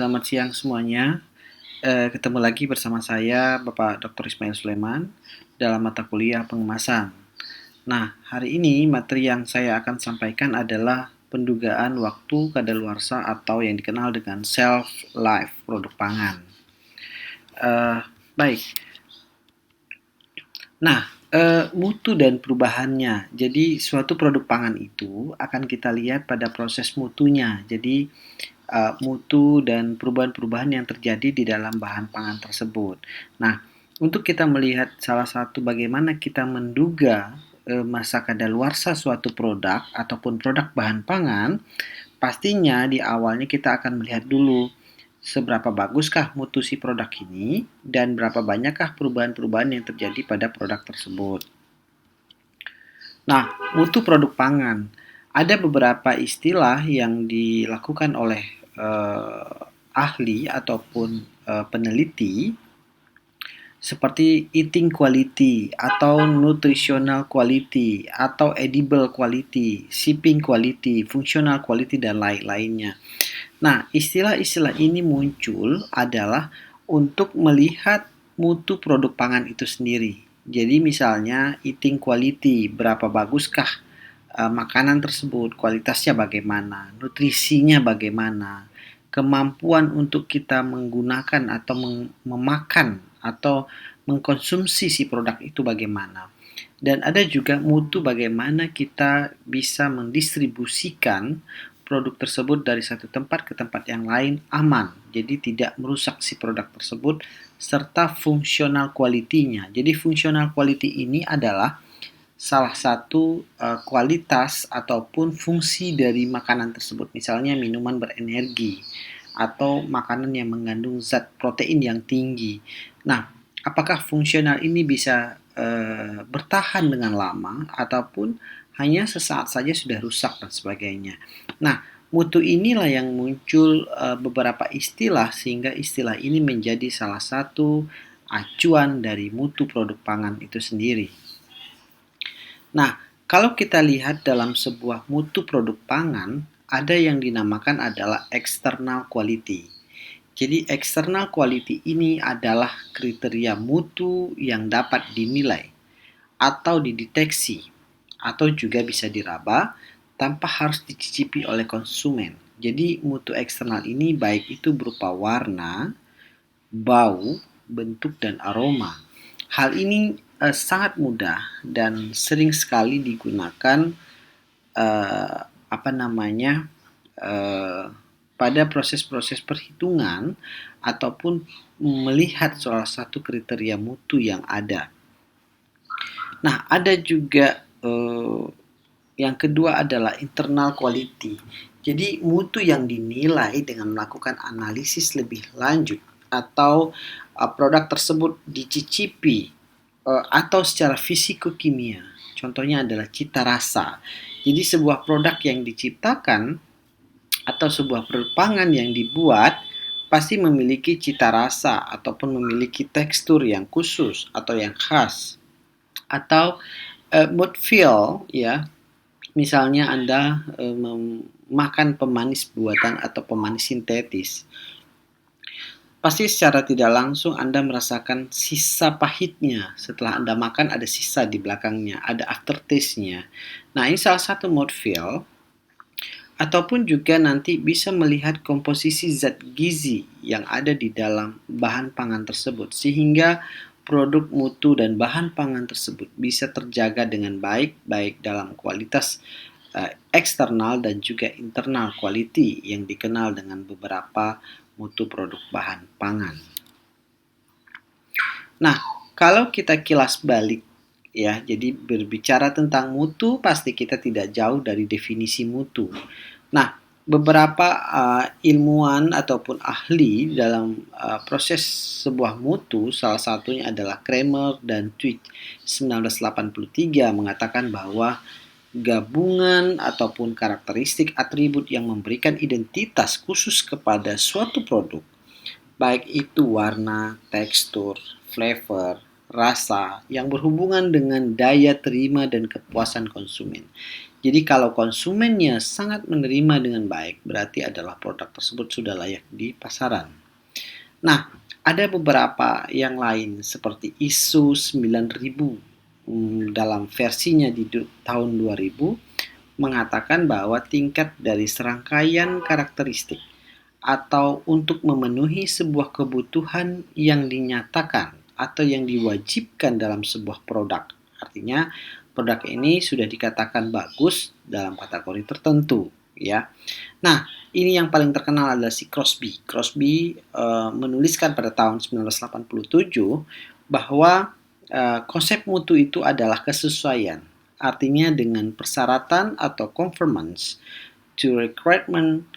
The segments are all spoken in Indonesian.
selamat siang semuanya. Ketemu lagi bersama saya, Bapak Dr. Ismail Sulaiman, dalam mata kuliah pengemasan. Nah, hari ini materi yang saya akan sampaikan adalah pendugaan waktu kadaluarsa atau yang dikenal dengan shelf life produk pangan. Eh, Baik. Nah, mutu dan perubahannya. Jadi, suatu produk pangan itu akan kita lihat pada proses mutunya. Jadi, mutu dan perubahan-perubahan yang terjadi di dalam bahan pangan tersebut. Nah, untuk kita melihat salah satu bagaimana kita menduga masa kadaluarsa suatu produk ataupun produk bahan pangan, pastinya di awalnya kita akan melihat dulu seberapa baguskah mutu si produk ini dan berapa banyakkah perubahan-perubahan yang terjadi pada produk tersebut. Nah, mutu produk pangan. Ada beberapa istilah yang dilakukan oleh ahli ataupun peneliti seperti eating quality atau nutritional quality atau edible quality, shipping quality, functional quality dan lain-lainnya. Nah, istilah-istilah ini muncul adalah untuk melihat mutu produk pangan itu sendiri. Jadi misalnya eating quality, berapa baguskah makanan tersebut, kualitasnya bagaimana, nutrisinya bagaimana, kemampuan untuk kita menggunakan atau memakan atau mengkonsumsi si produk itu bagaimana. Dan ada juga mutu bagaimana kita bisa mendistribusikan produk tersebut dari satu tempat ke tempat yang lain aman. Jadi tidak merusak si produk tersebut serta fungsional quality-nya. Jadi fungsional quality ini adalah salah satu kualitas ataupun fungsi dari makanan tersebut. Misalnya minuman berenergi atau makanan yang mengandung zat protein yang tinggi. Nah, apakah fungsional ini bisa bertahan dengan lama ataupun hanya sesaat saja sudah rusak dan sebagainya. Nah, mutu inilah yang muncul beberapa istilah sehingga istilah ini menjadi salah satu acuan dari mutu produk pangan itu sendiri. Nah, kalau kita lihat dalam sebuah mutu produk pangan, ada yang dinamakan adalah external quality. Jadi external quality ini adalah kriteria mutu yang dapat dinilai atau dideteksi atau juga bisa diraba tanpa harus dicicipi oleh konsumen. Jadi mutu eksternal ini baik itu berupa warna, bau, bentuk dan aroma. Hal ini sangat mudah dan sering sekali digunakan eh, apa namanya eh, pada proses-proses perhitungan ataupun melihat salah satu kriteria mutu yang ada. Nah, ada juga yang kedua adalah internal quality. Jadi mutu yang dinilai dengan melakukan analisis lebih lanjut atau produk tersebut dicicipi atau secara fisiko-kimia. Contohnya adalah cita rasa. Jadi sebuah produk yang diciptakan atau sebuah produk pangan yang dibuat pasti memiliki cita rasa ataupun memiliki tekstur yang khusus atau yang khas. Atau mood feel ya. Misalnya Anda makan pemanis buatan atau pemanis sintetis. Pasti secara tidak langsung Anda merasakan sisa pahitnya. Setelah Anda makan ada sisa di belakangnya, ada aftertaste-nya. Nah, ini salah satu mood feel. Ataupun juga nanti bisa melihat komposisi zat gizi yang ada di dalam bahan pangan tersebut. Sehingga produk mutu dan bahan pangan tersebut bisa terjaga dengan baik, baik dalam kualitas eksternal dan juga internal quality yang dikenal dengan beberapa mutu produk bahan pangan. Nah, kalau kita kilas balik ya, jadi berbicara tentang mutu pasti kita tidak jauh dari definisi mutu. Nah, beberapa ilmuwan ataupun ahli dalam proses sebuah mutu, salah satunya adalah Kramer dan Twigg 1983 mengatakan bahwa gabungan ataupun karakteristik atribut yang memberikan identitas khusus kepada suatu produk, baik itu warna, tekstur, flavor, rasa yang berhubungan dengan daya terima dan kepuasan konsumen. Jadi kalau konsumennya sangat menerima dengan baik, berarti adalah produk tersebut sudah layak di pasaran. Nah, ada beberapa yang lain seperti ISO 9000 dalam versinya di tahun 2000 mengatakan bahwa tingkat dari serangkaian karakteristik atau untuk memenuhi sebuah kebutuhan yang dinyatakan atau yang diwajibkan dalam sebuah produk. Artinya, produk ini sudah dikatakan bagus dalam kategori tertentu, ya. Nah, ini yang paling terkenal adalah si Crosby. Crosby menuliskan pada tahun 1987 bahwa konsep mutu itu adalah kesesuaian. Artinya dengan persyaratan atau conformance to recruitment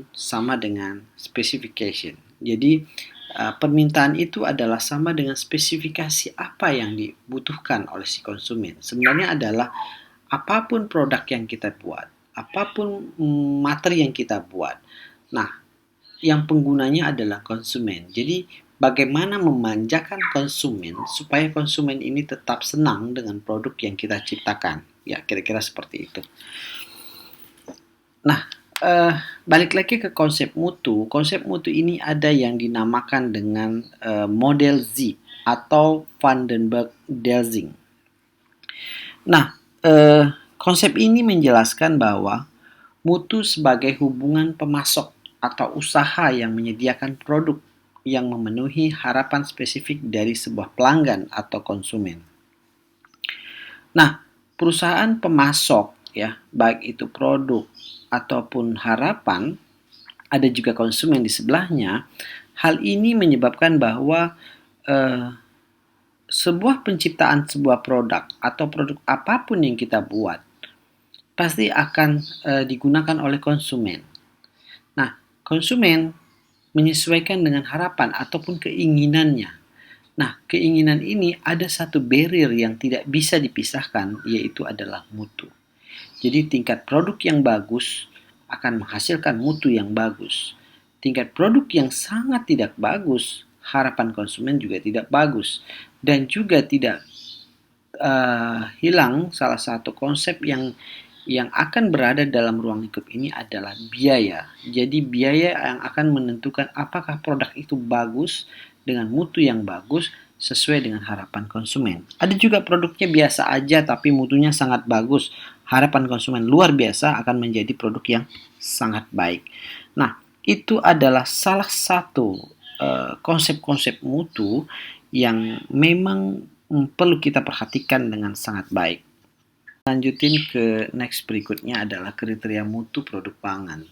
sama dengan specification. Jadi permintaan itu adalah sama dengan spesifikasi apa yang dibutuhkan oleh si konsumen. Sebenarnya adalah apapun produk yang kita buat, apapun materi yang kita buat. Nah, yang penggunanya adalah konsumen. Jadi bagaimana memanjakan konsumen supaya konsumen ini tetap senang dengan produk yang kita ciptakan. Ya, kira-kira seperti itu. Nah, balik lagi ke konsep mutu. Konsep mutu ini ada yang dinamakan dengan model Z atau Vandenberg-Delzing. Nah, konsep ini menjelaskan bahwa mutu sebagai hubungan pemasok atau usaha yang menyediakan produk yang memenuhi harapan spesifik dari sebuah pelanggan atau konsumen. Nah, perusahaan pemasok ya, baik itu produk ataupun harapan, ada juga konsumen di sebelahnya. Hal ini menyebabkan bahwa sebuah penciptaan sebuah produk atau produk apapun yang kita buat pasti akan digunakan oleh konsumen. Nah, konsumen menyesuaikan dengan harapan ataupun keinginannya. Nah, keinginan ini ada satu barrier yang tidak bisa dipisahkan, yaitu adalah mutu. Jadi tingkat produk yang bagus akan menghasilkan mutu yang bagus. Tingkat produk yang sangat tidak bagus, harapan konsumen juga tidak bagus. Dan juga tidak hilang salah satu konsep yang akan berada dalam ruang lingkup ini adalah biaya. Jadi biaya yang akan menentukan apakah produk itu bagus dengan mutu yang bagus sesuai dengan harapan konsumen. Ada juga produknya biasa aja tapi mutunya sangat bagus. Harapan konsumen luar biasa akan menjadi produk yang sangat baik. Nah, itu adalah salah satu konsep-konsep mutu yang memang perlu kita perhatikan dengan sangat baik. Lanjutin ke next berikutnya adalah kriteria mutu produk pangan.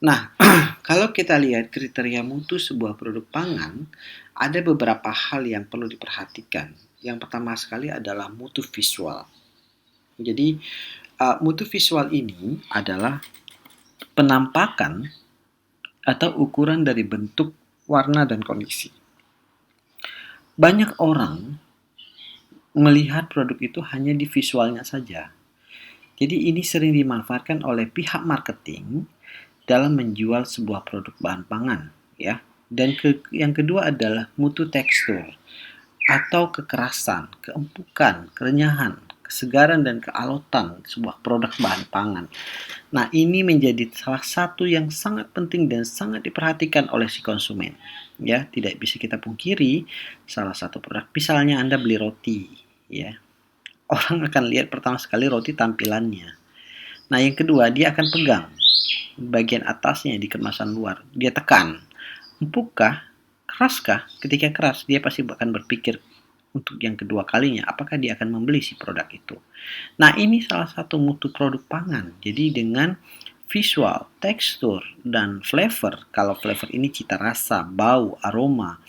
Nah, kalau kita lihat kriteria mutu sebuah produk pangan, ada beberapa hal yang perlu diperhatikan. Yang pertama sekali adalah mutu visual. Jadi, mutu visual ini adalah penampakan atau ukuran dari bentuk, warna, dan kondisi. Banyak orang melihat produk itu hanya di visualnya saja. Jadi ini sering dimanfaatkan oleh pihak marketing dalam menjual sebuah produk bahan pangan, ya. Dan yang kedua adalah mutu tekstur atau kekerasan, keempukan, kerenyahan, kesegaran dan kealotan sebuah produk bahan pangan. Nah, ini menjadi salah satu yang sangat penting dan sangat diperhatikan oleh si konsumen. Ya, tidak bisa kita pungkiri salah satu produk, misalnya Anda beli roti, ya. Orang akan lihat pertama sekali roti tampilannya. Nah, yang kedua, dia akan pegang bagian atasnya di kemasan luar. Dia tekan. Empukkah? Keraskah? Ketika keras, dia pasti akan berpikir untuk yang kedua kalinya, apakah dia akan membeli si produk itu. Nah, ini salah satu mutu produk pangan. Jadi dengan visual, tekstur, dan flavor. Kalau flavor ini cita rasa, bau, aroma.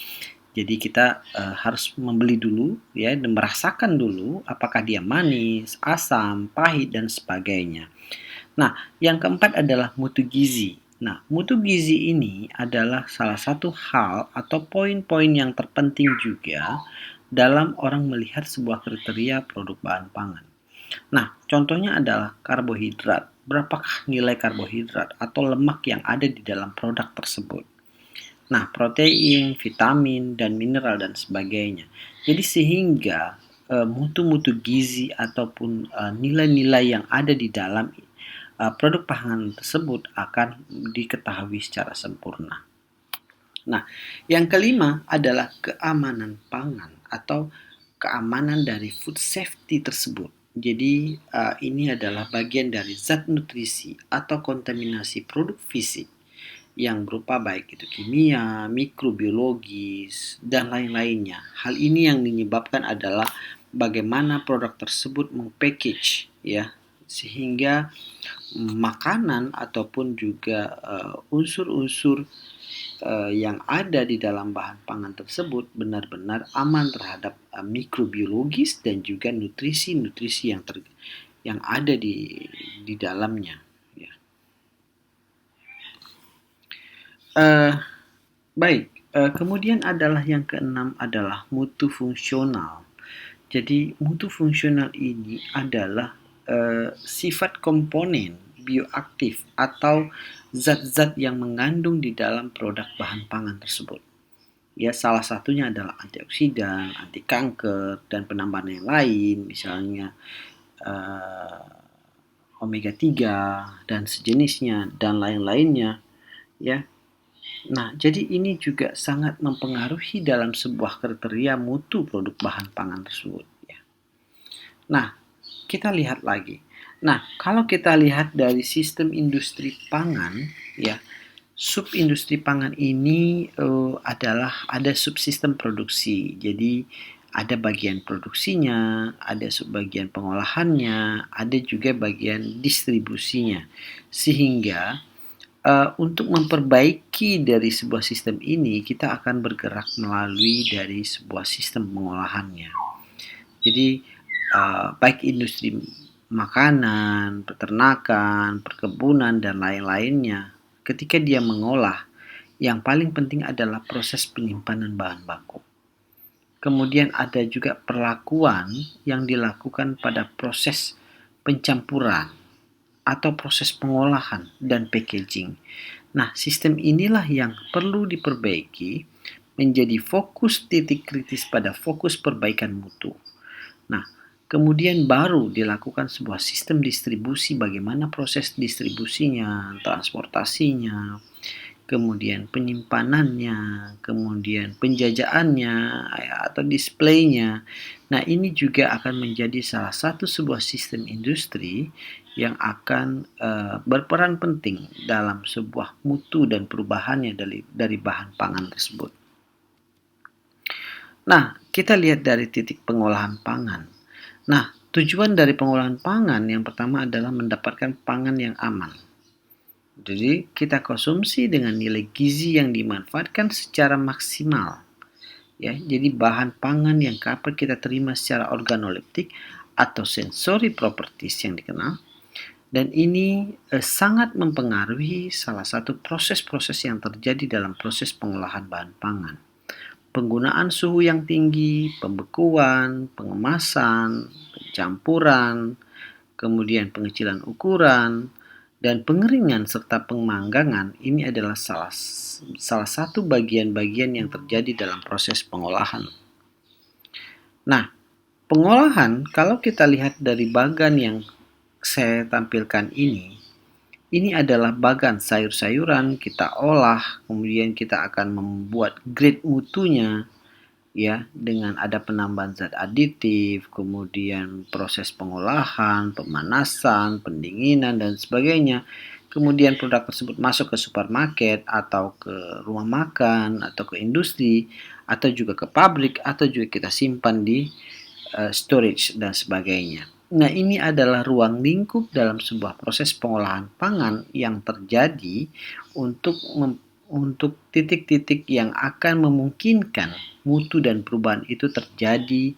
Jadi kita harus membeli dulu ya dan merasakan dulu apakah dia manis, asam, pahit dan sebagainya. Nah, yang keempat adalah mutu gizi. Nah, mutu gizi ini adalah salah satu hal atau poin-poin yang terpenting juga dalam orang melihat sebuah kriteria produk bahan pangan. Nah, contohnya adalah karbohidrat. Berapakah nilai karbohidrat atau lemak yang ada di dalam produk tersebut? Nah, protein, vitamin, dan mineral dan sebagainya. Jadi sehingga mutu-mutu gizi ataupun nilai-nilai yang ada di dalam produk pangan tersebut akan diketahui secara sempurna. Nah, yang kelima adalah keamanan pangan atau keamanan dari food safety tersebut. Jadi, ini adalah bagian dari zat nutrisi atau kontaminasi produk fisik yang berupa baik itu kimia, mikrobiologis, dan lain-lainnya. Hal ini yang menyebabkan adalah bagaimana produk tersebut mengpackage ya, sehingga makanan ataupun juga unsur-unsur yang ada di dalam bahan pangan tersebut benar-benar aman terhadap mikrobiologis dan juga nutrisi-nutrisi yang ada di dalamnya. Ya. Baik, kemudian adalah yang keenam adalah mutu fungsional. Jadi mutu fungsional ini adalah sifat komponen bioaktif atau zat-zat yang mengandung di dalam produk bahan pangan tersebut. Ya, salah satunya adalah antioksidan, anti kanker, dan penambahan yang lain, misalnya omega 3 dan sejenisnya dan lain-lainnya, ya. Nah, jadi ini juga sangat mempengaruhi dalam sebuah kriteria mutu produk bahan pangan tersebut. Ya. Nah, kita lihat lagi. Nah, kalau kita lihat dari sistem industri pangan, ya, subindustri pangan ini adalah ada subsistem produksi. Jadi ada bagian produksinya, ada subbagian pengolahannya, ada juga bagian distribusinya. Sehingga untuk memperbaiki dari sebuah sistem ini, kita akan bergerak melalui dari sebuah sistem pengolahannya. Jadi, baik industri makanan, peternakan, perkebunan, dan lain-lainnya, ketika dia mengolah, yang paling penting adalah proses penyimpanan bahan baku. Kemudian ada juga perlakuan yang dilakukan pada proses pencampuran atau proses pengolahan dan packaging. Nah, sistem inilah yang perlu diperbaiki menjadi fokus titik kritis pada fokus perbaikan mutu. Nah, kemudian baru dilakukan sebuah sistem distribusi, bagaimana proses distribusinya, transportasinya, kemudian penyimpanannya, kemudian penjajaannya atau displaynya. Nah, ini juga akan menjadi salah satu sebuah sistem industri yang akan berperan penting dalam sebuah mutu dan perubahannya dari bahan pangan tersebut. Nah, kita lihat dari titik pengolahan pangan. Nah, tujuan dari pengolahan pangan yang pertama adalah mendapatkan pangan yang aman. Jadi, kita konsumsi dengan nilai gizi yang dimanfaatkan secara maksimal. Ya, jadi bahan pangan yang dapat kita terima secara organoleptik atau sensory properties yang dikenal. Dan ini sangat mempengaruhi salah satu proses-proses yang terjadi dalam proses pengolahan bahan pangan. Penggunaan suhu yang tinggi, pembekuan, pengemasan, pencampuran, kemudian pengecilan ukuran, dan pengeringan serta pemanggangan ini adalah salah satu bagian-bagian yang terjadi dalam proses pengolahan. Nah, pengolahan kalau kita lihat dari bagan yang saya tampilkan ini adalah bagan sayur-sayuran kita olah, kemudian kita akan membuat grade mutunya ya dengan ada penambahan zat aditif, kemudian proses pengolahan, pemanasan, pendinginan dan sebagainya. Kemudian produk tersebut masuk ke supermarket atau ke rumah makan atau ke industri atau juga ke pabrik atau juga kita simpan di storage dan sebagainya. Nah, ini adalah ruang lingkup dalam sebuah proses pengolahan pangan yang terjadi untuk titik-titik yang akan memungkinkan mutu dan perubahan itu terjadi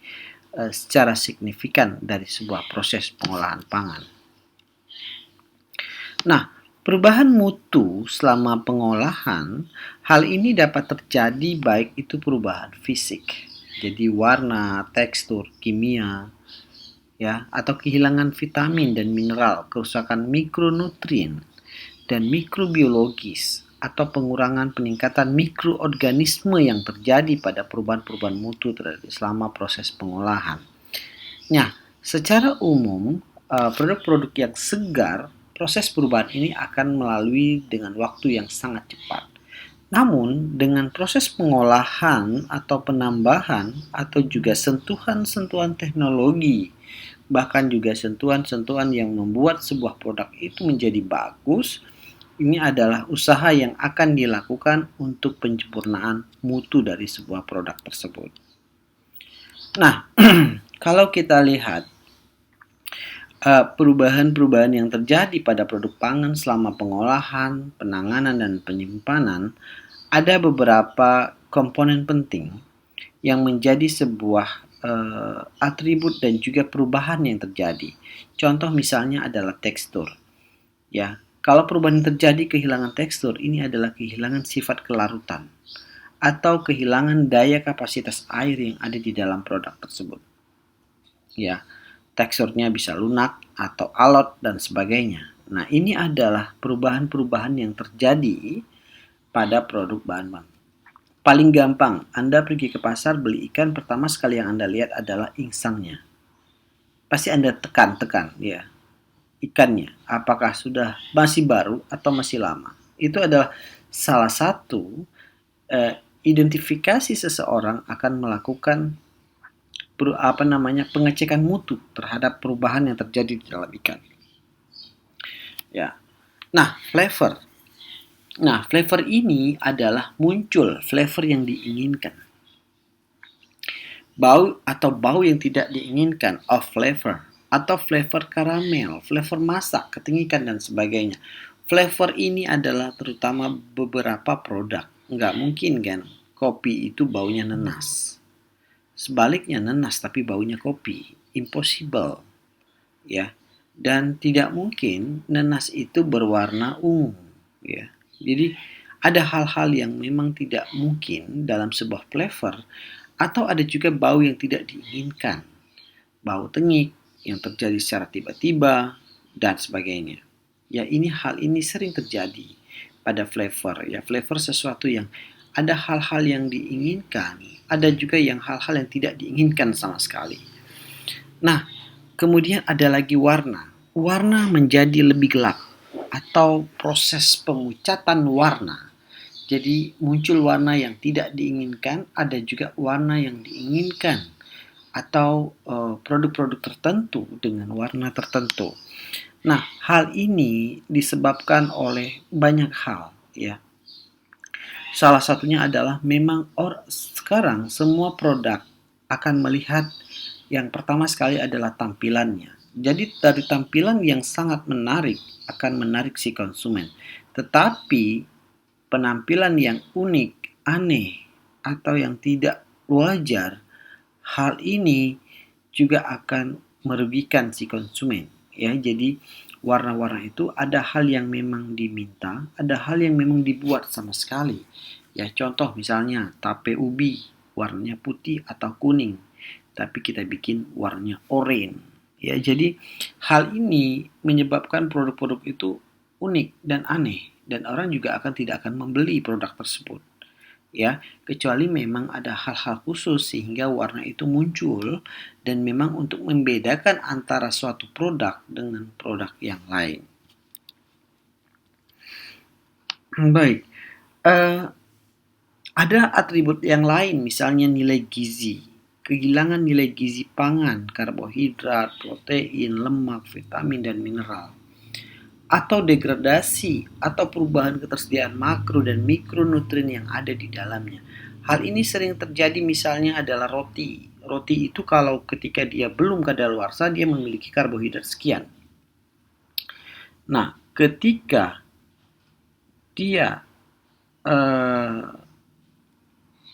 secara signifikan dari sebuah proses pengolahan pangan. Nah, perubahan mutu selama pengolahan, hal ini dapat terjadi baik itu perubahan fisik, jadi warna, tekstur, kimia, ya, atau kehilangan vitamin dan mineral, kerusakan mikronutrien dan mikrobiologis atau pengurangan peningkatan mikroorganisme yang terjadi pada perubahan-perubahan mutu selama proses pengolahan. Nah, secara umum, produk-produk yang segar, proses perubahan ini akan melalui dengan waktu yang sangat cepat. Namun, dengan proses pengolahan atau penambahan atau juga sentuhan-sentuhan teknologi, bahkan juga sentuhan-sentuhan yang membuat sebuah produk itu menjadi bagus, ini adalah usaha yang akan dilakukan untuk penyempurnaan mutu dari sebuah produk tersebut. Nah, kalau kita lihat perubahan-perubahan yang terjadi pada produk pangan selama pengolahan, penanganan, dan penyimpanan, ada beberapa komponen penting yang menjadi sebuah atribut dan juga perubahan yang terjadi. Contoh misalnya adalah tekstur. Ya, kalau perubahan yang terjadi kehilangan tekstur, ini adalah kehilangan sifat kelarutan atau kehilangan daya kapasitas air yang ada di dalam produk tersebut. Ya, teksturnya bisa lunak atau alot dan sebagainya. Nah, ini adalah perubahan-perubahan yang terjadi pada produk bahan-bahan. Paling gampang, Anda pergi ke pasar beli ikan, pertama sekali yang Anda lihat adalah insangnya. Pasti Anda tekan-tekan ya, ikannya, apakah sudah masih baru atau masih lama. Itu adalah salah satu identifikasi seseorang akan melakukan pengecekan mutu terhadap perubahan yang terjadi di dalam ikan. Ya. Nah, flavor. Nah, flavor ini adalah muncul flavor yang diinginkan. Bau yang tidak diinginkan, off flavor, atau flavor karamel, flavor masak, ketinggikan dan sebagainya. Flavor ini adalah terutama beberapa produk. Nggak mungkin kan kopi itu baunya nenas. Sebaliknya nenas tapi baunya kopi. Impossible. Ya. Dan tidak mungkin nenas itu berwarna ungu. Ya. Jadi ada hal-hal yang memang tidak mungkin dalam sebuah flavor, atau ada juga bau yang tidak diinginkan. Bau tengik yang terjadi secara tiba-tiba dan sebagainya. Ya, hal ini sering terjadi pada flavor. Ya, flavor sesuatu yang ada hal-hal yang diinginkan, ada juga yang hal-hal yang tidak diinginkan sama sekali. Nah, kemudian ada lagi warna. Warna menjadi lebih gelap atau proses pemucatan warna. Jadi muncul warna yang tidak diinginkan, ada juga warna yang diinginkan atau produk-produk tertentu dengan warna tertentu. Nah, hal ini disebabkan oleh banyak hal ya. Salah satunya adalah memang sekarang semua produk akan melihat yang pertama sekali adalah tampilannya. Jadi dari tampilan yang sangat menarik akan menarik si konsumen. Tetapi penampilan yang unik, aneh, atau yang tidak wajar, hal ini juga akan merugikan si konsumen. Ya, jadi warna-warna itu ada hal yang memang diminta, ada hal yang memang dibuat sama sekali. Ya, contoh misalnya tape ubi, warnanya putih atau kuning, tapi kita bikin warnanya oranye. Ya, jadi hal ini menyebabkan produk-produk itu unik dan aneh, dan orang juga tidak akan membeli produk tersebut. Ya, kecuali memang ada hal-hal khusus sehingga warna itu muncul dan memang untuk membedakan antara suatu produk dengan produk yang lain. Baik, ada atribut yang lain, misalnya nilai gizi. Kehilangan nilai gizi pangan, karbohidrat, protein, lemak, vitamin, dan mineral. Atau degradasi atau perubahan ketersediaan makro dan mikronutrien yang ada di dalamnya. Hal ini sering terjadi misalnya adalah roti. Roti itu kalau ketika dia belum kadaluarsa dia memiliki karbohidrat sekian. Nah, ketika dia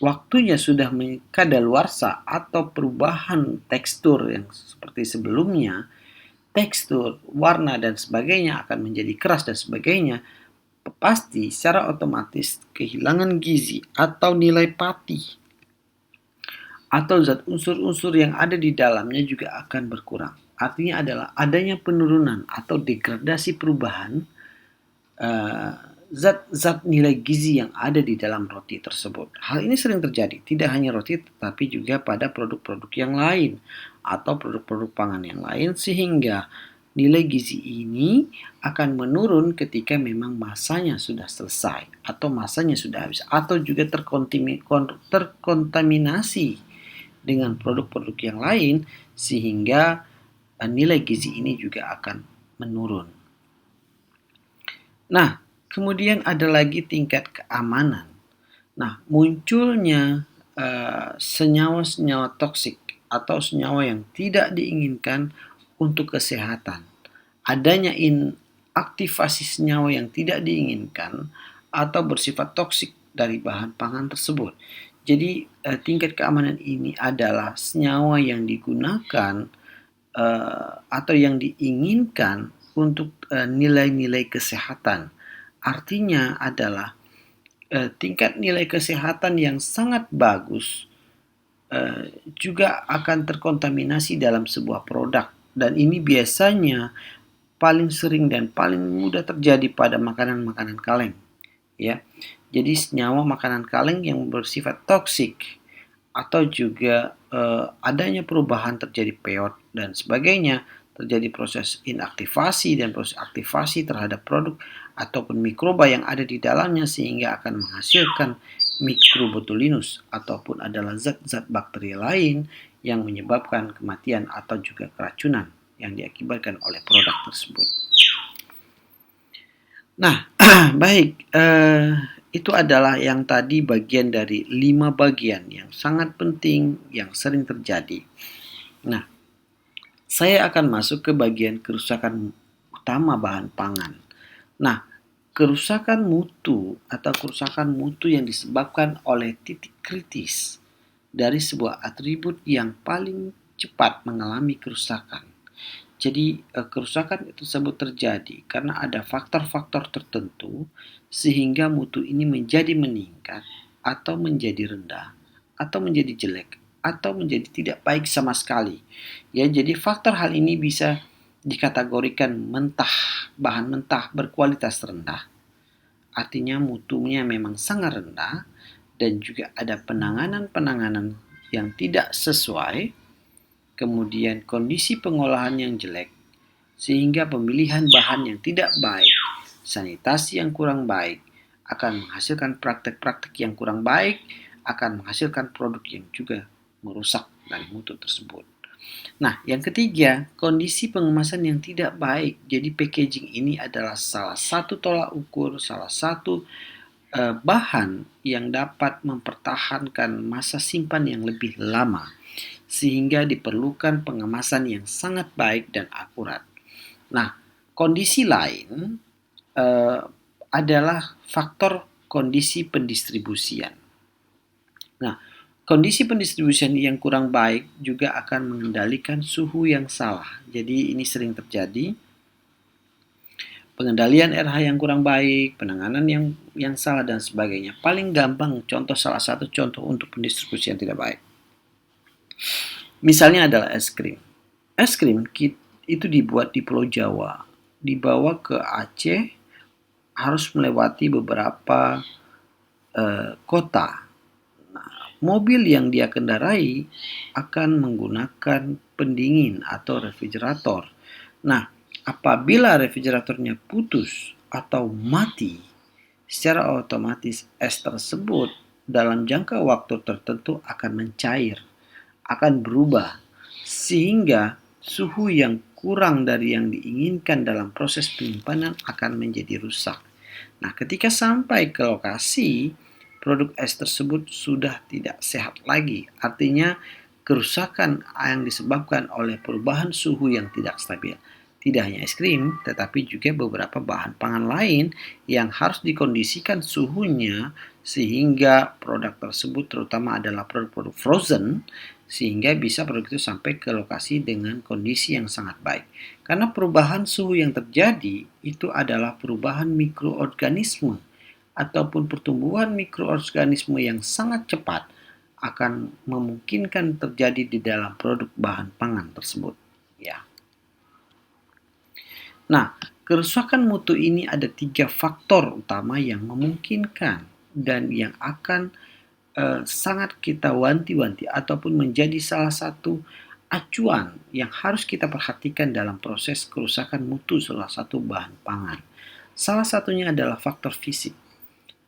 waktunya sudah kadaluarsa atau perubahan tekstur yang seperti sebelumnya, tekstur, warna dan sebagainya akan menjadi keras dan sebagainya, pasti secara otomatis kehilangan gizi atau nilai pati atau zat unsur-unsur yang ada di dalamnya juga akan berkurang. Artinya adalah adanya penurunan atau degradasi perubahan zat-zat nilai gizi yang ada di dalam roti tersebut. Hal ini sering terjadi, tidak hanya roti tetapi juga pada produk-produk yang lain. atau produk-produk pangan yang lain, sehingga nilai gizi ini akan menurun ketika memang masanya sudah selesai atau masanya sudah habis atau juga terkontaminasi dengan produk-produk yang lain, sehingga nilai gizi ini juga akan menurun. Nah, kemudian ada lagi tingkat keamanan. Nah, munculnya senyawa-senyawa toksik atau senyawa yang tidak diinginkan untuk kesehatan. Adanya aktivasi senyawa yang tidak diinginkan atau bersifat toksik dari bahan pangan tersebut. Jadi tingkat keamanan ini adalah senyawa yang digunakan atau yang diinginkan untuk nilai-nilai kesehatan. Artinya adalah tingkat nilai kesehatan yang sangat bagus juga akan terkontaminasi dalam sebuah produk, dan ini biasanya paling sering dan paling mudah terjadi pada makanan-makanan kaleng, ya. Jadi senyawa makanan kaleng yang bersifat toksik atau juga adanya perubahan terjadi peot dan sebagainya, terjadi proses inaktivasi dan proses aktivasi terhadap produk ataupun mikroba yang ada di dalamnya, sehingga akan menghasilkan Microbotulinus ataupun adalah zat-zat bakteri lain yang menyebabkan kematian atau juga keracunan yang diakibatkan oleh produk tersebut. Nah, baik, itu adalah yang tadi bagian dari 5 bagian yang sangat penting yang sering terjadi. Nah, saya akan masuk ke bagian kerusakan utama bahan pangan. Nah, kerusakan mutu atau kerusakan mutu yang disebabkan oleh titik kritis dari sebuah atribut yang paling cepat mengalami kerusakan. Jadi kerusakan tersebut terjadi karena ada faktor-faktor tertentu sehingga mutu ini menjadi meningkat atau menjadi rendah atau menjadi jelek atau menjadi tidak baik sama sekali. Ya, jadi faktor hal ini bisa dikategorikan bahan mentah berkualitas rendah. Artinya mutunya memang sangat rendah dan juga ada penanganan-penanganan yang tidak sesuai. Kemudian kondisi pengolahan yang jelek, sehingga pemilihan bahan yang tidak baik, sanitasi yang kurang baik, akan menghasilkan praktek-praktek yang kurang baik, akan menghasilkan produk yang juga merusak dari mutu tersebut. Nah, yang ketiga, kondisi pengemasan yang tidak baik. Jadi packaging ini adalah salah satu tolak ukur, salah satu bahan yang dapat mempertahankan masa simpan yang lebih lama, sehingga diperlukan pengemasan yang sangat baik dan akurat. Nah, kondisi lain adalah faktor kondisi pendistribusian. Nah, kondisi pendistribusian yang kurang baik juga akan mengendalikan suhu yang salah. Jadi ini sering terjadi. Pengendalian RH yang kurang baik, penanganan yang salah dan sebagainya. Paling gampang salah satu contoh untuk pendistribusian tidak baik. Misalnya adalah es krim. Es krim itu dibuat di Pulau Jawa, dibawa ke Aceh, harus melewati beberapa kota. Nah, mobil yang dia kendarai akan menggunakan pendingin atau refrigerator. Nah, apabila refrigeratornya putus atau mati, secara otomatis es tersebut dalam jangka waktu tertentu akan mencair, akan berubah, sehingga suhu yang kurang dari yang diinginkan dalam proses penyimpanan akan menjadi rusak. Nah, ketika sampai ke lokasi, produk es tersebut sudah tidak sehat lagi. Artinya, kerusakan yang disebabkan oleh perubahan suhu yang tidak stabil. Tidak hanya es krim, tetapi juga beberapa bahan pangan lain yang harus dikondisikan suhunya sehingga produk tersebut, terutama adalah produk-produk frozen, sehingga bisa produk itu sampai ke lokasi dengan kondisi yang sangat baik. Karena perubahan suhu yang terjadi itu adalah perubahan mikroorganisme ataupun pertumbuhan mikroorganisme yang sangat cepat akan memungkinkan terjadi di dalam produk bahan pangan tersebut. Ya. Nah, kerusakan mutu ini ada 3 faktor utama yang memungkinkan dan yang akan sangat kita wanti-wanti ataupun menjadi salah satu acuan yang harus kita perhatikan dalam proses kerusakan mutu salah satu bahan pangan. Salah satunya adalah faktor fisik.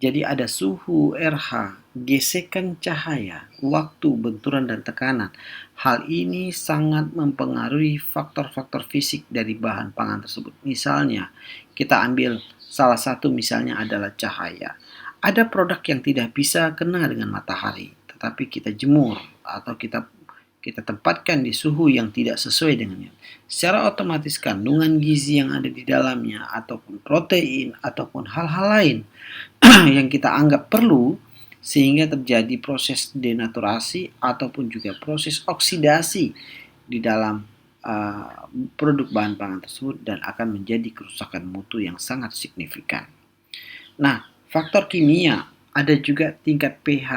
Jadi ada suhu, RH, gesekan cahaya, waktu, benturan, dan tekanan. Hal ini sangat mempengaruhi faktor-faktor fisik dari bahan pangan tersebut. Misalnya, kita ambil salah satu misalnya adalah cahaya. Ada produk yang tidak bisa kena dengan matahari, tetapi kita jemur atau kita tempatkan di suhu yang tidak sesuai dengannya. Secara otomatis kandungan gizi yang ada di dalamnya ataupun protein ataupun hal-hal lain yang kita anggap perlu sehingga terjadi proses denaturasi ataupun juga proses oksidasi di dalam produk bahan pangan tersebut dan akan menjadi kerusakan mutu yang sangat signifikan. Nah, faktor kimia ada juga tingkat pH.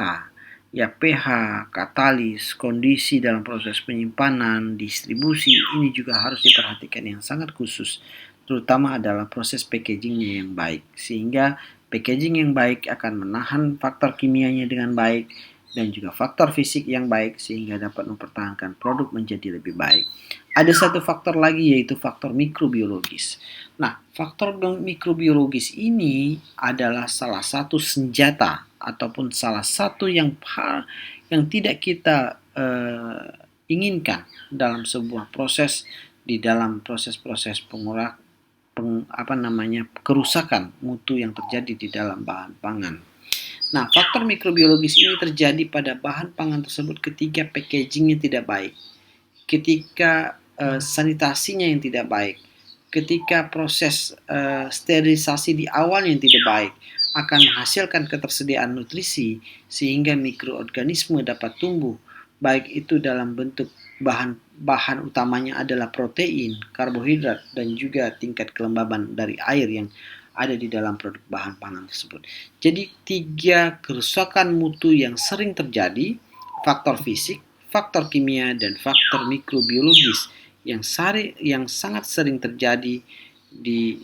Ya, pH, katalis, kondisi dalam proses penyimpanan, distribusi, ini juga harus diperhatikan yang sangat khusus. Terutama adalah proses packagingnya yang baik. Sehingga packaging yang baik akan menahan faktor kimianya dengan baik dan juga faktor fisik yang baik sehingga dapat mempertahankan produk menjadi lebih baik. Ada satu faktor lagi yaitu faktor mikrobiologis. Nah, faktor mikrobiologis ini adalah salah satu senjata ataupun salah satu yang tidak kita inginkan dalam sebuah proses di dalam proses-proses kerusakan mutu yang terjadi di dalam bahan pangan. Nah, faktor mikrobiologis ini terjadi pada bahan pangan tersebut ketika packagingnya tidak baik, ketika sanitasinya yang tidak baik, ketika proses sterilisasi di awalnya yang tidak baik, akan menghasilkan ketersediaan nutrisi sehingga mikroorganisme dapat tumbuh, baik itu dalam bentuk bahan utamanya adalah protein, karbohidrat, dan juga tingkat kelembaban dari air yang ada di dalam produk bahan pangan tersebut. Jadi 3 kerusakan mutu yang sering terjadi, faktor fisik, faktor kimia, dan faktor mikrobiologis yang sangat sering terjadi di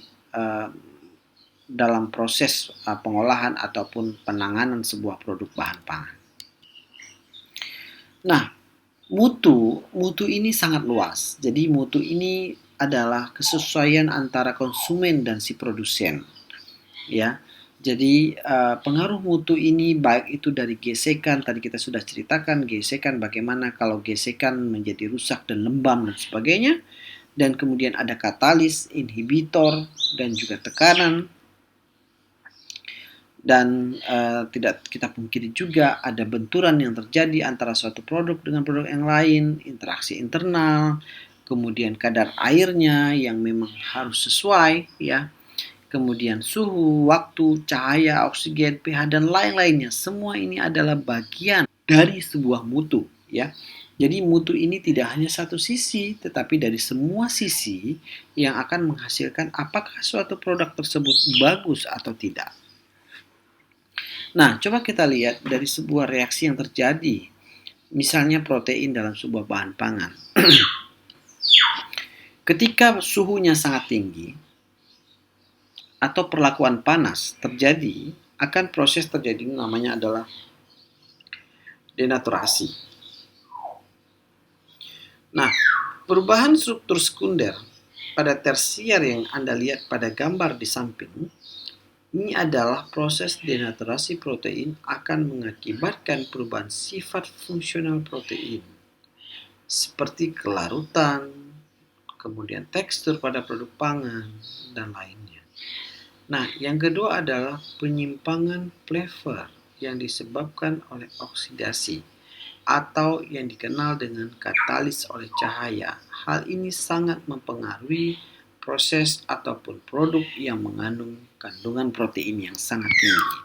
dalam proses pengolahan ataupun penanganan sebuah produk bahan pangan. Nah, mutu ini sangat luas. Jadi mutu ini adalah kesesuaian antara konsumen dan si produsen. Ya. Jadi pengaruh mutu ini baik itu dari gesekan, tadi kita sudah ceritakan gesekan bagaimana kalau gesekan menjadi rusak dan lembam dan sebagainya. Dan kemudian ada katalis, inhibitor, dan juga tekanan. Dan tidak kita pungkiri juga ada benturan yang terjadi antara suatu produk dengan produk yang lain, interaksi internal, kemudian kadar airnya yang memang harus sesuai, ya, kemudian suhu, waktu, cahaya, oksigen, pH, dan lain-lainnya. Semua ini adalah bagian dari sebuah mutu, ya. Jadi mutu ini tidak hanya satu sisi, tetapi dari semua sisi yang akan menghasilkan apakah suatu produk tersebut bagus atau tidak. Nah, coba kita lihat dari sebuah reaksi yang terjadi, misalnya protein dalam sebuah bahan pangan. Ketika suhunya sangat tinggi atau perlakuan panas terjadi, akan proses terjadi namanya adalah denaturasi. Nah, perubahan struktur sekunder pada tersier yang Anda lihat pada gambar di samping, ini adalah proses denaturasi protein akan mengakibatkan perubahan sifat fungsional protein, seperti kelarutan, kemudian tekstur pada produk pangan, dan lainnya. Nah, yang kedua adalah penyimpangan flavor yang disebabkan oleh oksidasi atau yang dikenal dengan katalis oleh cahaya. Hal ini sangat mempengaruhi proses ataupun produk yang mengandung kandungan protein yang sangat tinggi.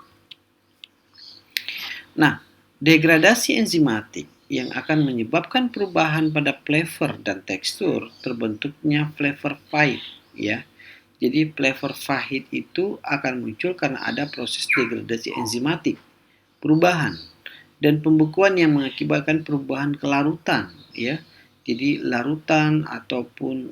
Nah, degradasi enzimatik yang akan menyebabkan perubahan pada flavor dan tekstur terbentuknya flavor pahit, ya. Jadi flavor pahit itu akan muncul karena ada proses degradasi enzimatik, perubahan dan pembekuan yang mengakibatkan perubahan kelarutan, ya. Jadi larutan ataupun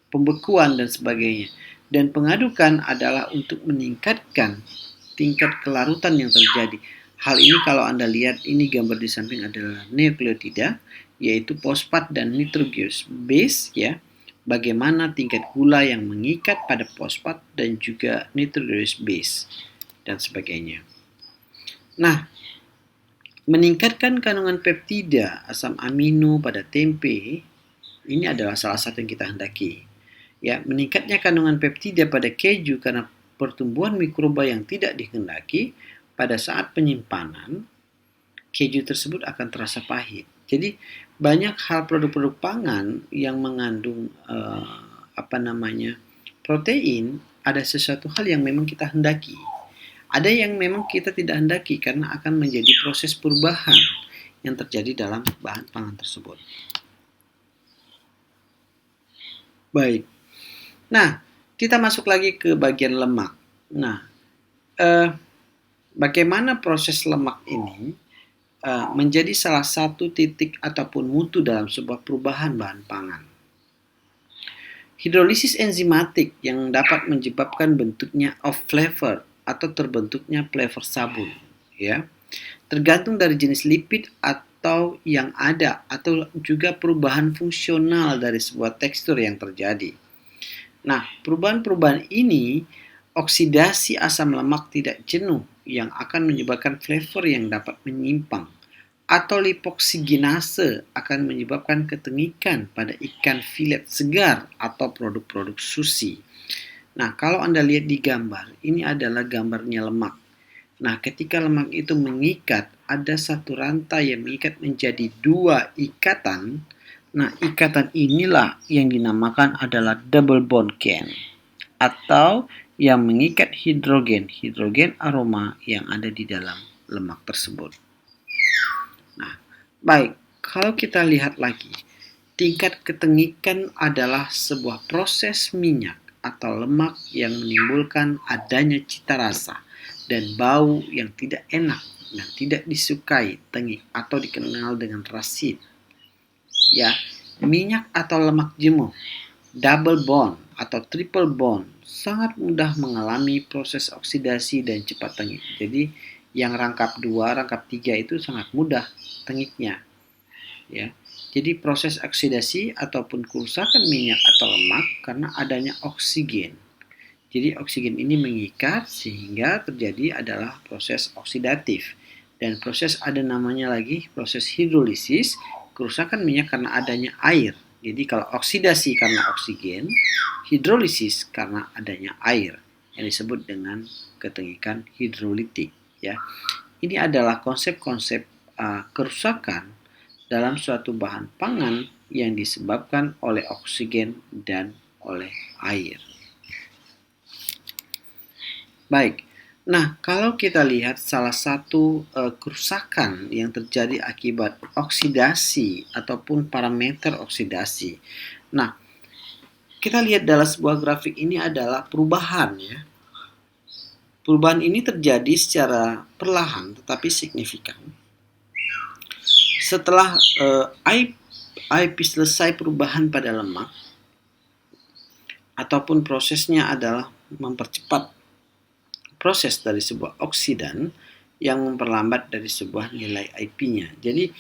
pembekuan dan sebagainya. Dan pengadukan adalah untuk meningkatkan tingkat kelarutan yang terjadi. Hal ini kalau Anda lihat, ini gambar di samping adalah nukleotida yaitu fosfat dan nitrogenous base ya. Bagaimana tingkat gula yang mengikat pada fosfat dan juga nitrogenous base dan sebagainya. Nah, meningkatkan kandungan peptida asam amino pada tempe ini adalah salah satu yang kita hendaki. Ya, meningkatnya kandungan peptida pada keju karena pertumbuhan mikroba yang tidak dikehendaki pada saat penyimpanan, keju tersebut akan terasa pahit. Jadi banyak hal produk-produk pangan yang mengandung protein, ada sesuatu hal yang memang kita hendaki. Ada yang memang kita tidak hendaki karena akan menjadi proses perubahan yang terjadi dalam bahan pangan tersebut. Baik. Nah, kita masuk lagi ke bagian lemak. Nah, bagaimana proses lemak ini menjadi salah satu titik ataupun mutu dalam sebuah perubahan bahan pangan. Hidrolisis enzimatik yang dapat menyebabkan bentuknya off flavor atau terbentuknya flavor sabun, ya, tergantung dari jenis lipid atau yang ada atau juga perubahan fungsional dari sebuah tekstur yang terjadi. Nah, perubahan-perubahan ini oksidasi asam lemak tidak jenuh yang akan menyebabkan flavor yang dapat menyimpang atau lipoksigenase akan menyebabkan ketengikan pada ikan filet segar atau produk-produk sushi. Nah, kalau Anda lihat di gambar, ini adalah gambarnya lemak. Nah, ketika lemak itu mengikat, ada satu rantai yang mengikat menjadi dua ikatan. Nah, ikatan inilah yang dinamakan adalah double bond chain atau yang mengikat hidrogen aroma yang ada di dalam lemak tersebut. Nah, baik, kalau kita lihat lagi, tingkat ketengikan adalah sebuah proses minyak atau lemak yang menimbulkan adanya cita rasa dan bau yang tidak enak dan tidak disukai tengik atau dikenal dengan rasid. Ya, minyak atau lemak jenuh, double bond atau triple bond sangat mudah mengalami proses oksidasi dan cepat tengik. Jadi yang rangkap 2, rangkap 3 itu sangat mudah tengiknya. Ya. Jadi proses oksidasi ataupun kerusakan minyak atau lemak karena adanya oksigen. Jadi oksigen ini mengikat sehingga terjadi adalah proses oksidatif. Dan proses ada namanya lagi proses hidrolisis, kerusakan minyak karena adanya air. Jadi kalau oksidasi karena oksigen, hidrolisis karena adanya air yang disebut dengan ketengikan hidrolitik. Ya, ini adalah konsep-konsep kerusakan dalam suatu bahan pangan yang disebabkan oleh oksigen dan oleh air. Baik, nah kalau kita lihat salah satu kerusakan yang terjadi akibat oksidasi ataupun parameter oksidasi. Nah, kita lihat dalam sebuah grafik ini adalah perubahan ya. Perubahan ini terjadi secara perlahan tetapi signifikan. Setelah IP selesai perubahan pada lemak, ataupun prosesnya adalah mempercepat proses dari sebuah oksidan yang memperlambat dari sebuah nilai IP-nya. Jadi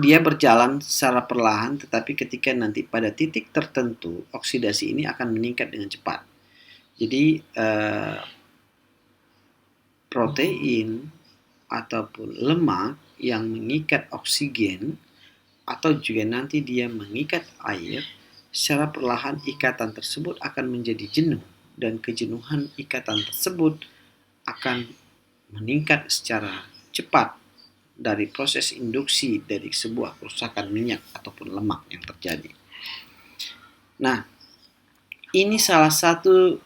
dia berjalan secara perlahan, tetapi ketika nanti pada titik tertentu oksidasi ini akan meningkat dengan cepat. Jadi protein ataupun lemak yang mengikat oksigen atau juga nanti dia mengikat air, secara perlahan ikatan tersebut akan menjadi jenuh dan kejenuhan ikatan tersebut akan meningkat secara cepat dari proses induksi dari sebuah kerusakan minyak ataupun lemak yang terjadi. Nah, ini salah satu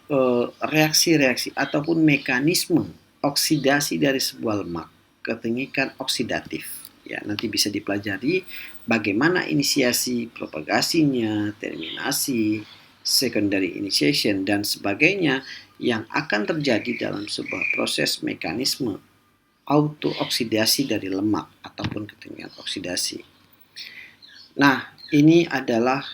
reaksi-reaksi ataupun mekanisme oksidasi dari sebuah lemak, ketengikan oksidatif. Ya, nanti bisa dipelajari bagaimana inisiasi, propagasinya, terminasi, secondary initiation, dan sebagainya yang akan terjadi dalam sebuah proses mekanisme autooksidasi dari lemak ataupun ketengikan oksidasi. Nah, ini adalah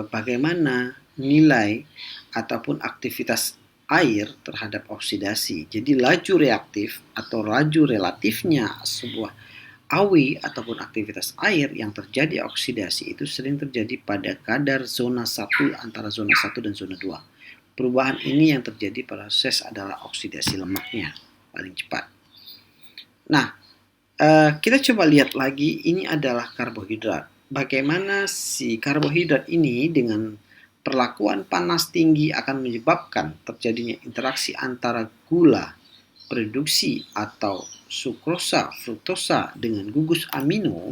bagaimana nilai ataupun aktivitas air terhadap oksidasi. Jadi laju reaktif atau laju relatifnya sebuah AW ataupun aktivitas air yang terjadi oksidasi itu sering terjadi pada kadar zona 1 antara zona 1 dan zona 2. Perubahan ini yang terjadi pada proses adalah oksidasi lemaknya paling cepat. Nah, kita coba lihat lagi, ini adalah karbohidrat. Bagaimana si karbohidrat ini dengan perlakuan panas tinggi akan menyebabkan terjadinya interaksi antara gula, produksi atau sukrosa, fruktosa dengan gugus amino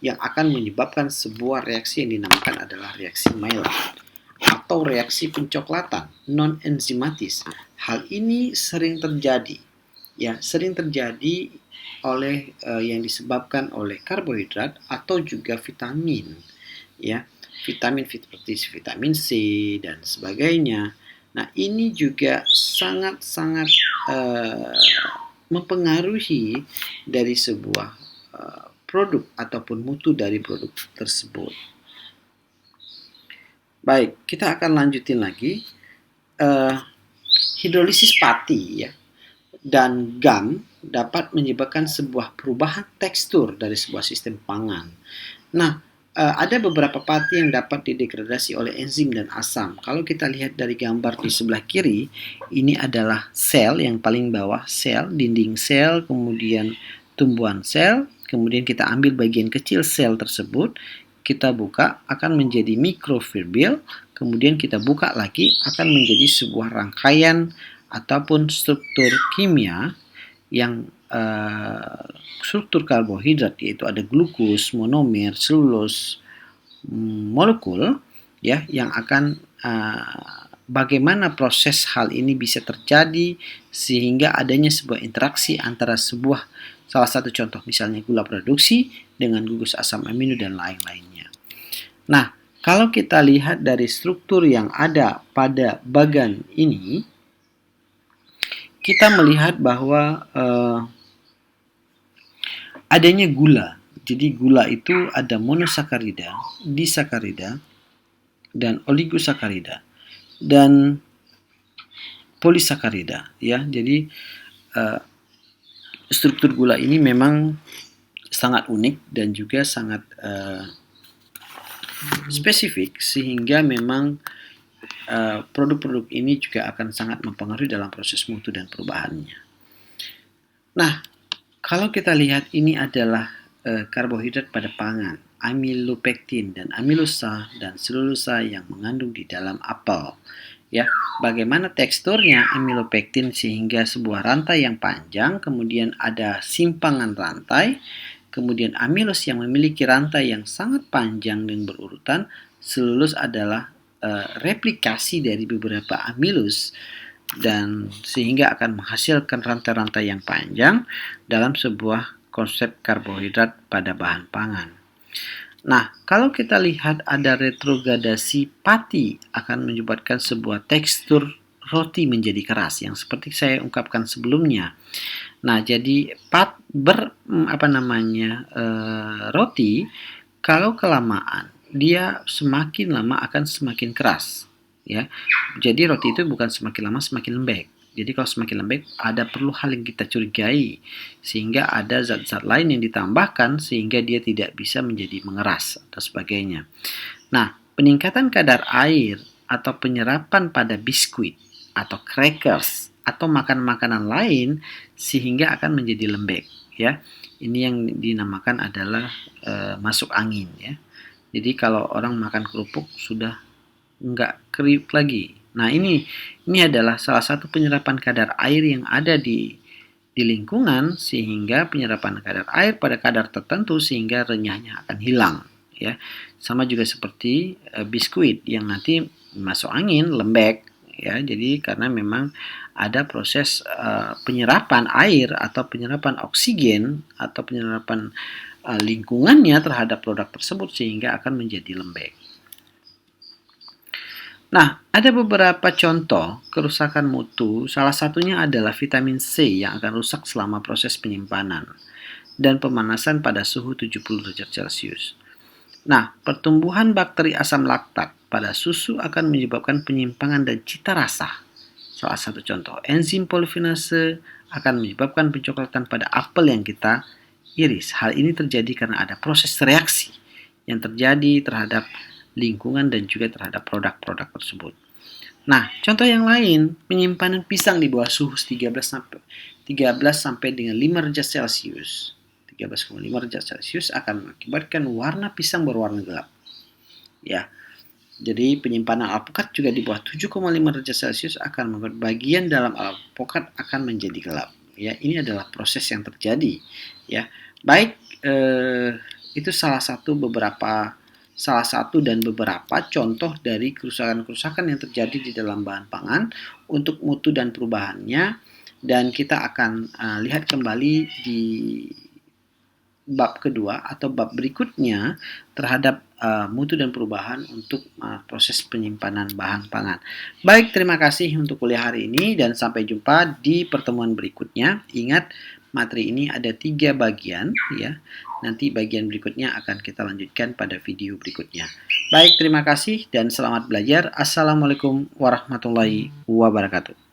yang akan menyebabkan sebuah reaksi yang dinamakan adalah reaksi Maillard atau reaksi pencoklatan non-enzimatis. Hal ini sering terjadi oleh yang disebabkan oleh karbohidrat atau juga vitamin, ya, vitamin seperti vitamin C dan sebagainya. Nah, ini juga sangat-sangat mempengaruhi dari sebuah produk ataupun mutu dari produk tersebut. Baik, kita akan lanjutin lagi. Hidrolisis pati, ya, dan gam dapat menyebabkan sebuah perubahan tekstur dari sebuah sistem pangan. Nah, ada beberapa pati yang dapat didegradasi oleh enzim dan asam. Kalau kita lihat dari gambar di sebelah kiri, ini adalah sel yang paling bawah, sel, dinding sel, kemudian tumbuhan sel, kemudian kita ambil bagian kecil sel tersebut, kita buka akan menjadi mikrofibul, kemudian kita buka lagi akan menjadi sebuah rangkaian ataupun struktur kimia yang struktur karbohidrat, yaitu ada glukos, monomer, selulose, molekul, ya, yang akan bagaimana proses hal ini bisa terjadi sehingga adanya sebuah interaksi antara salah satu contoh misalnya gula produksi dengan gugus asam amino dan lain-lainnya. Nah, kalau kita lihat dari struktur yang ada pada bagan ini, kita melihat bahwa adanya gula. Jadi gula itu ada monosakarida, disakarida, dan oligosakarida, dan polisakarida. Ya, jadi struktur gula ini memang sangat unik dan juga sangat spesifik, sehingga memang produk-produk ini juga akan sangat mempengaruhi dalam proses mutu dan perubahannya. Nah, kalau kita lihat ini adalah karbohidrat pada pangan, amilopektin dan amilosa dan selulosa yang mengandung di dalam apel. Ya, bagaimana teksturnya amilopektin sehingga sebuah rantai yang panjang, kemudian ada simpangan rantai, kemudian amilos yang memiliki rantai yang sangat panjang dan berurutan, selulose adalah replikasi dari beberapa amilus dan sehingga akan menghasilkan rantai-rantai yang panjang dalam sebuah konsep karbohidrat pada bahan pangan. Nah, kalau kita lihat ada retrogradasi pati akan menyebabkan sebuah tekstur roti menjadi keras yang seperti saya ungkapkan sebelumnya. Nah, jadi roti kalau kelamaan dia semakin lama akan semakin keras, ya. Jadi roti itu bukan semakin lama semakin lembek. Jadi kalau semakin lembek ada perlu hal yang kita curigai sehingga ada zat-zat lain yang ditambahkan sehingga dia tidak bisa menjadi mengeras dan sebagainya. Nah, peningkatan kadar air atau penyerapan pada biskuit atau crackers atau makanan-makanan lain sehingga akan menjadi lembek, ya. Ini yang dinamakan adalah masuk angin, ya. Jadi kalau orang makan kerupuk sudah nggak kriuk lagi. Nah, ini adalah salah satu penyerapan kadar air yang ada di lingkungan sehingga penyerapan kadar air pada kadar tertentu sehingga renyahnya akan hilang, ya. Sama juga seperti biskuit yang nanti masuk angin lembek, ya. Jadi karena memang ada proses penyerapan air atau penyerapan oksigen atau penyerapan lingkungannya terhadap produk tersebut sehingga akan menjadi lembek. Nah, ada beberapa contoh kerusakan mutu, salah satunya adalah vitamin C yang akan rusak selama proses penyimpanan dan pemanasan pada suhu 70 derajat Celcius. Nah, pertumbuhan bakteri asam laktat pada susu akan menyebabkan penyimpangan dan cita rasa. Salah satu contoh, enzim polifinase akan menyebabkan pencoklatan pada apel yang kita iris. Hal ini terjadi karena ada proses reaksi yang terjadi terhadap lingkungan dan juga terhadap produk-produk tersebut. Nah, contoh yang lain, penyimpanan pisang di bawah suhu 13 sampai dengan 5 derajat Celcius. 13,5 derajat Celcius akan mengakibatkan warna pisang berwarna gelap. Ya. Jadi penyimpanan alpukat juga di bawah 7,5 derajat Celcius akan membuat bagian dalam alpukat akan menjadi gelap. Ya, ini adalah proses yang terjadi. Ya, baik, itu salah satu dan beberapa contoh dari kerusakan-kerusakan yang terjadi di dalam bahan pangan untuk mutu dan perubahannya, dan kita akan lihat kembali di bab kedua atau bab berikutnya terhadap mutu dan perubahan untuk proses penyimpanan bahan pangan. Baik, terima kasih untuk kuliah hari ini dan sampai jumpa di pertemuan berikutnya. Ingat, materi ini ada 3 bagian ya. Nanti bagian berikutnya akan kita lanjutkan pada video berikutnya. Baik, terima kasih dan selamat belajar. Assalamualaikum warahmatullahi wabarakatuh.